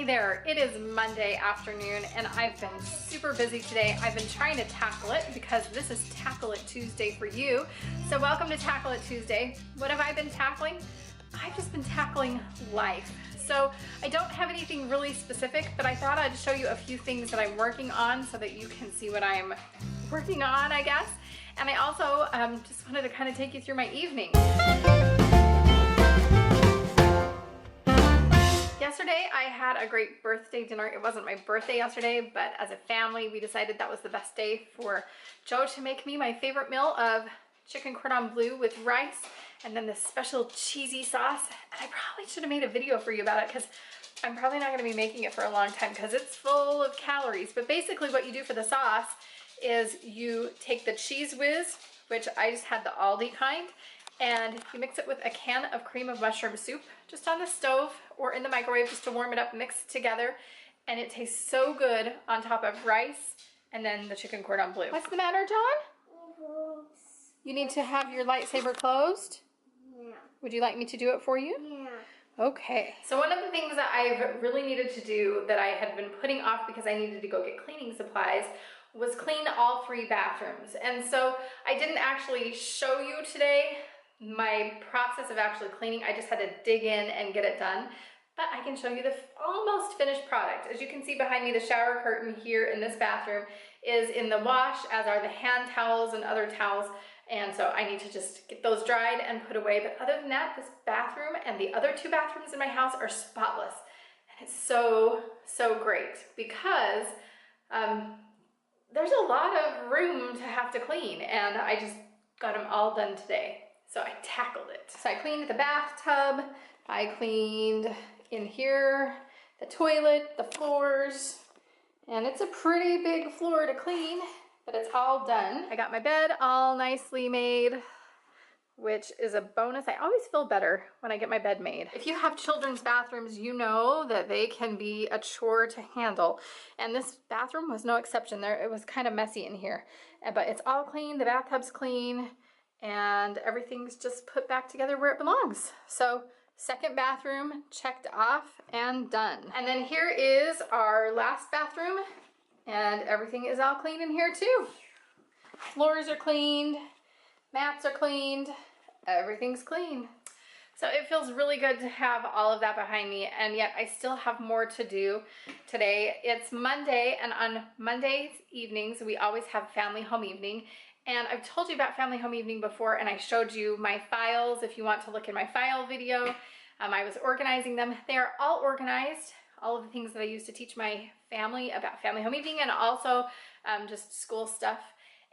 Hey there, it is Monday afternoon and I've been super busy today. I've been trying to tackle it because this is Tackle It Tuesday for you. So welcome to Tackle It Tuesday. What have I been tackling? I've just been tackling life. So I don't have anything really specific, but I thought I'd show you a few things that I'm working on so that you can see what I'm working on, I guess. And I also just wanted to kind of take you through my evening. Yesterday I had a great birthday dinner. It wasn't my birthday yesterday, but as a family we decided that was the best day for Joe to make me my favorite meal of chicken cordon bleu with rice and then this special cheesy sauce. And I probably should have made a video for you about it because I'm probably not going to be making it for a long time because it's full of calories. But basically what you do for the sauce is you take the Cheese Whiz, which I just had the Aldi kind, and you mix it with a can of cream of mushroom soup just on the stove or in the microwave just to warm it up, mix it together, and it tastes so good on top of rice and then the chicken cordon bleu. What's the matter, John? You need to have your lightsaber closed? Yeah. Would you like me to do it for you? Yeah. Okay. So one of the things that I've really needed to do that I had been putting off because I needed to go get cleaning supplies was clean all 3 bathrooms. And so I didn't actually show you today my process of actually cleaning. I just had to dig in and get it done. But I can show you the almost finished product. As you can see behind me, the shower curtain here in this bathroom is in the wash, as are the hand towels and other towels. And so I need to just get those dried and put away. But other than that, this bathroom and the other 2 bathrooms in my house are spotless. And it's so, so great because there's a lot of room to have to clean, and I just got them all done today. So I tackled it. So I cleaned the bathtub, I cleaned in here, the toilet, the floors, and it's a pretty big floor to clean, but it's all done. I got my bed all nicely made, which is a bonus. I always feel better when I get my bed made. If you have children's bathrooms, you know that they can be a chore to handle. And this bathroom was no exception. It was kind of messy in here, but it's all clean, the bathtub's clean, and everything's just put back together where it belongs. So second bathroom checked off and done. And then here is our last bathroom, and everything is all clean in here too. Floors are cleaned, mats are cleaned, everything's clean. So it feels really good to have all of that behind me, and yet I still have more to do today. It's Monday, and on Monday evenings we always have family home evening. And I've told you about family home evening before, and I showed you my files. If you want to look in my file video, I was organizing them. They are all organized, all of the things that I use to teach my family about family home evening, and also just school stuff.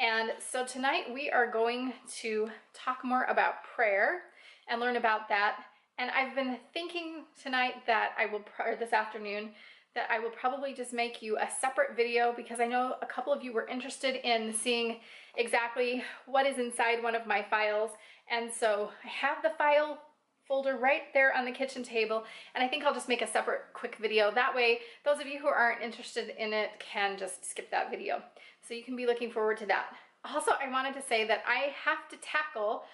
And so tonight we are going to talk more about prayer and learn about that. And I've been thinking tonight that or this afternoon, that I will probably just make you a separate video because I know a couple of you were interested in seeing exactly what is inside one of my files. And so I have the file folder right there on the kitchen table, and I think I'll just make a separate quick video. That way, those of you who aren't interested in it can just skip that video. So you can be looking forward to that. Also, I wanted to say that I have to tackle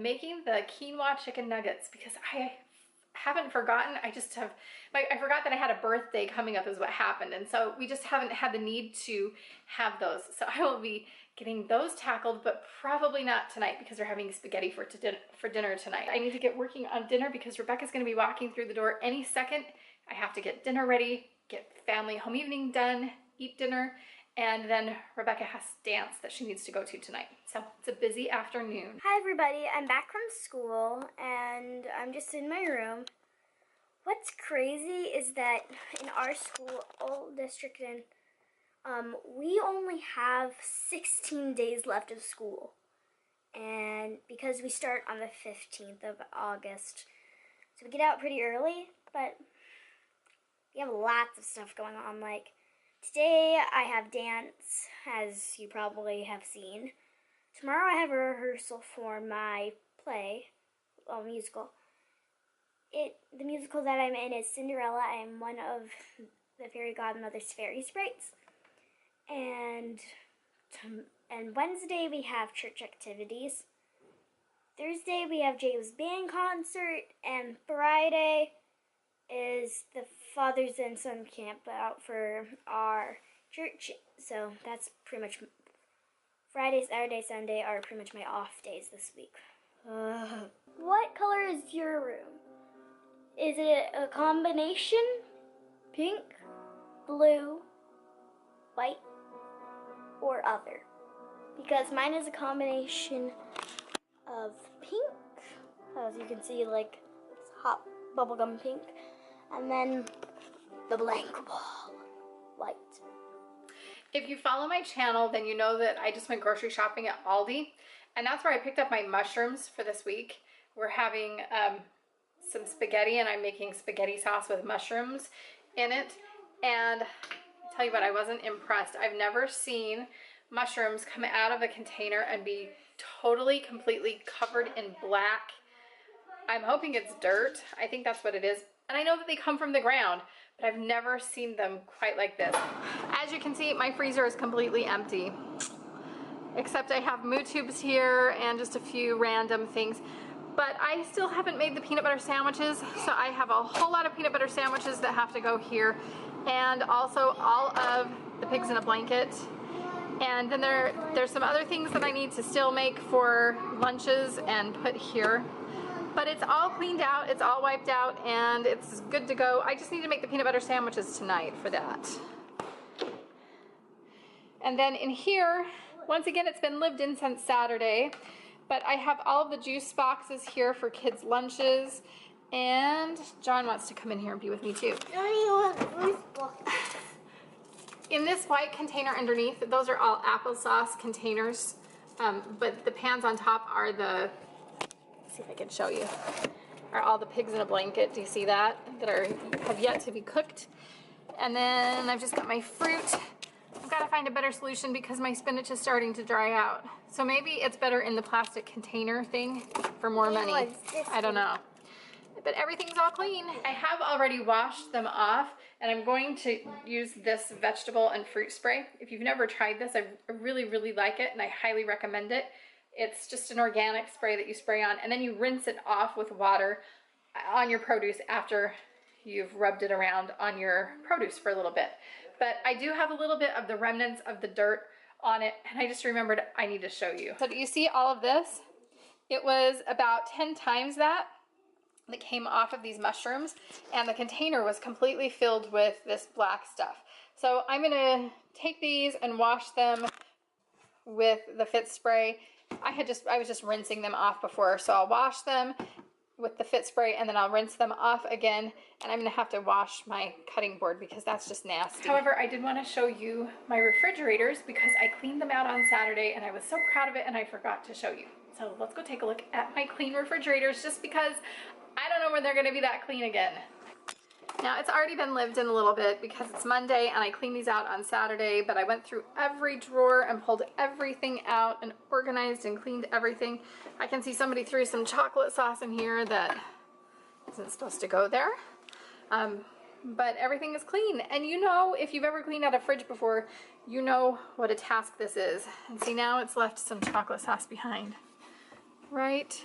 making the quinoa chicken nuggets because I haven't forgotten. I forgot that I had a birthday coming up is what happened, and so we just haven't had the need to have those. So I will be getting those tackled, but probably not tonight because we're having spaghetti for dinner tonight. I need to get working on dinner because Rebecca's going to be walking through the door any second. I have to get dinner ready, get family home evening done, eat dinner, and then Rebecca has dance that she needs to go to tonight. So it's a busy afternoon. Hi everybody, I'm back from school and I'm just in my room. What's crazy is that in our school, old district, we only have 16 days left of school. And because we start on the 15th of August, so we get out pretty early, but we have lots of stuff going on. Like today I have dance, as you probably have seen. Tomorrow I have a rehearsal for my play, musical. The musical that I'm in is Cinderella. I am one of the fairy godmother's fairy sprites. And Wednesday we have church activities. Thursday we have James band concert, and Friday is the father's and son camp out for our church. So that's pretty much Friday, Saturday, Sunday are pretty much my off days this week. What color is your room? Is it a combination? Pink, blue, white, or other? Because mine is a combination of pink, as you can see, like hot bubblegum pink, and then the blank wall, white. If you follow my channel, then you know that I just went grocery shopping at Aldi, and that's where I picked up my mushrooms for this week. We're having some spaghetti, and I'm making spaghetti sauce with mushrooms in it. And I tell you what, I wasn't impressed. I've never seen mushrooms come out of a container and be totally, completely covered in black. I'm hoping it's dirt. I think that's what it is. And I know that they come from the ground, but I've never seen them quite like this. As you can see, my freezer is completely empty. Except I have moo tubes here and just a few random things. But I still haven't made the peanut butter sandwiches, so I have a whole lot of peanut butter sandwiches that have to go here. And also all of the pigs in a blanket. And then there's some other things that I need to still make for lunches and put here. But it's all cleaned out, it's all wiped out, and it's good to go. I just need to make the peanut butter sandwiches tonight for that. And then in here, once again, it's been lived in since Saturday, but I have all of the juice boxes here for kids' lunches, and John wants to come in here and be with me too. In this white container underneath, those are all applesauce containers, but the pans on top are the, let's see if I can show you, are all the pigs in a blanket. Do you see that? Have yet to be cooked. And then I've just got my fruit. I've got to find a better solution because my spinach is starting to dry out. So maybe it's better in the plastic container thing for more money. I don't know. But everything's all clean. I have already washed them off, and I'm going to use this vegetable and fruit spray. If you've never tried this, I really, really like it, and I highly recommend it. It's just an organic spray that you spray on, and then you rinse it off with water on your produce after you've rubbed it around on your produce for a little bit. But I do have a little bit of the remnants of the dirt on it, and I just remembered I need to show you. So do you see all of this? It was about 10 times that came off of these mushrooms, and the container was completely filled with this black stuff. So I'm gonna take these and wash them with the Fit spray. I was just rinsing them off before, so I'll wash them with the Fit spray, and then I'll rinse them off again, and I'm gonna have to wash my cutting board because that's just nasty. However, I did want to show you my refrigerators because I cleaned them out on Saturday, and I was so proud of it, and I forgot to show you. So let's go take a look at my clean refrigerators, just because I don't know when they're gonna be that clean again. Now, it's already been lived in a little bit because it's Monday and I cleaned these out on Saturday, but I went through every drawer and pulled everything out and organized and cleaned everything. I can see somebody threw some chocolate sauce in here that isn't supposed to go there. But everything is clean. And you know, if you've ever cleaned out a fridge before, you know what a task this is. And see, now it's left some chocolate sauce behind. Right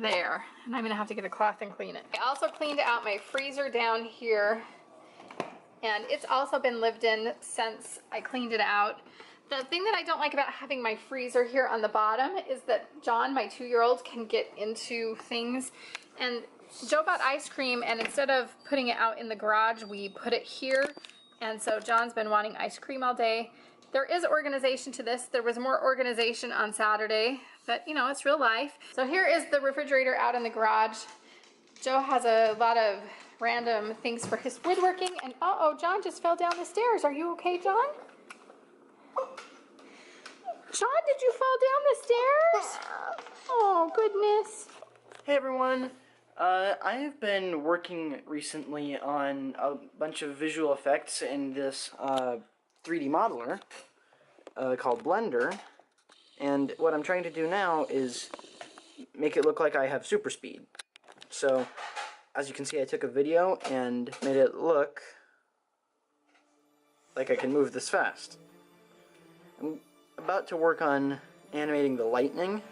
there, and I'm gonna have to get a cloth and clean it. I also cleaned out my freezer down here, and it's also been lived in since I cleaned it out. The thing that I don't like about having my freezer here on the bottom is that John, my 2-year-old, can get into things. And Joe bought ice cream, and instead of putting it out in the garage, we put it here. And so John's been wanting ice cream all day. There is organization to this. There was more organization on Saturday, but you know, it's real life. So here is the refrigerator out in the garage. Joe has a lot of random things for his woodworking, and uh-oh, John just fell down the stairs. Are you okay, John? John, did you fall down the stairs? Oh, goodness. Hey everyone. I've been working recently on a bunch of visual effects in this 3D modeler called Blender, and what I'm trying to do now is make it look like I have super speed. So as you can see, I took a video and made it look like I can move this fast. I'm about to work on animating the lightning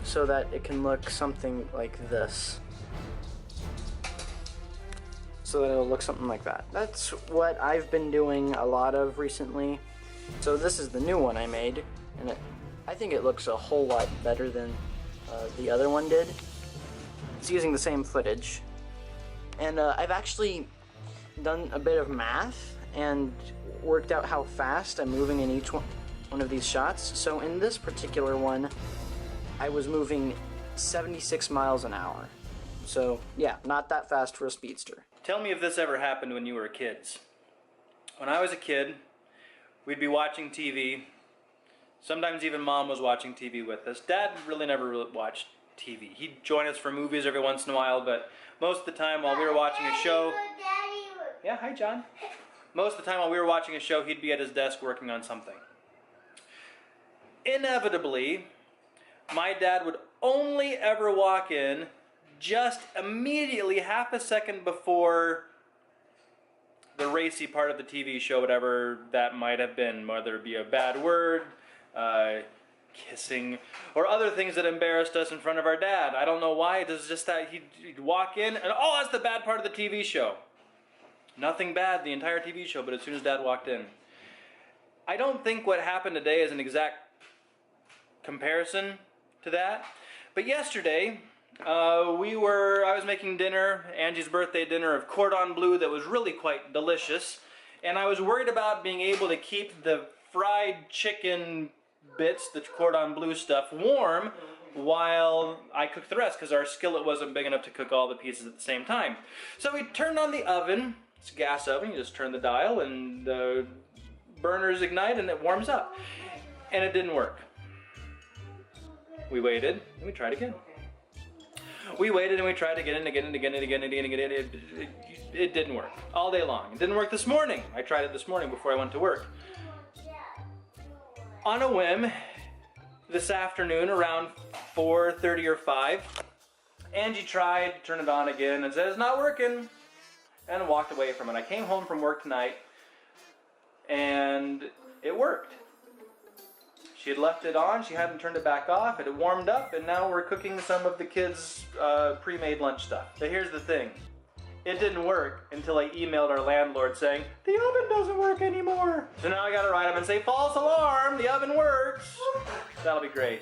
so that it can look something like this. so that it'll look something like that. That's what I've been doing a lot of recently. So this is the new one I made, and I think it looks a whole lot better than the other one did. It's using the same footage. And I've actually done a bit of math and worked out how fast I'm moving in each one of these shots. So in this particular one, I was moving 76 miles an hour. So yeah, not that fast for a speedster. Tell me if this ever happened when you were kids. When I was a kid, we'd be watching TV. Sometimes even Mom was watching TV with us. Dad really never watched TV. He'd join us for movies every once in a while, but most of the time while we were watching a show... Yeah, hi John. Most of the time while we were watching a show, he'd be at his desk working on something. Inevitably, my dad would only ever walk in just immediately, half a second before the racy part of the TV show, whatever that might have been, whether it be a bad word, kissing, or other things that embarrassed us in front of our dad. I don't know why, it was just that he'd walk in and, oh, that's the bad part of the TV show. Nothing bad the entire TV show, but as soon as Dad walked in. I don't think what happened today is an exact comparison to that, but yesterday, I was making dinner, Angie's birthday dinner of cordon bleu that was really quite delicious, and I was worried about being able to keep the fried chicken bits, the cordon bleu stuff, warm while I cooked the rest, because our skillet wasn't big enough to cook all the pieces at the same time. So we turned on the oven. It's a gas oven. You just turn the dial and the burners ignite and it warms up. And it didn't work. We waited and we tried again. We waited and we tried again and again and again and again and again and again. It didn't work all day long. It didn't work this morning. I tried it this morning before I went to work. On a whim, this afternoon around 4:30 or 5, Angie tried to turn it on again and said, it's not working, and walked away from it. I came home from work tonight and it worked. She had left it on, she hadn't turned it back off, it had warmed up, and now we're cooking some of the kids' pre-made lunch stuff. But here's the thing, it didn't work until I emailed our landlord saying, the oven doesn't work anymore. So now I gotta write him and say, false alarm, the oven works. That'll be great.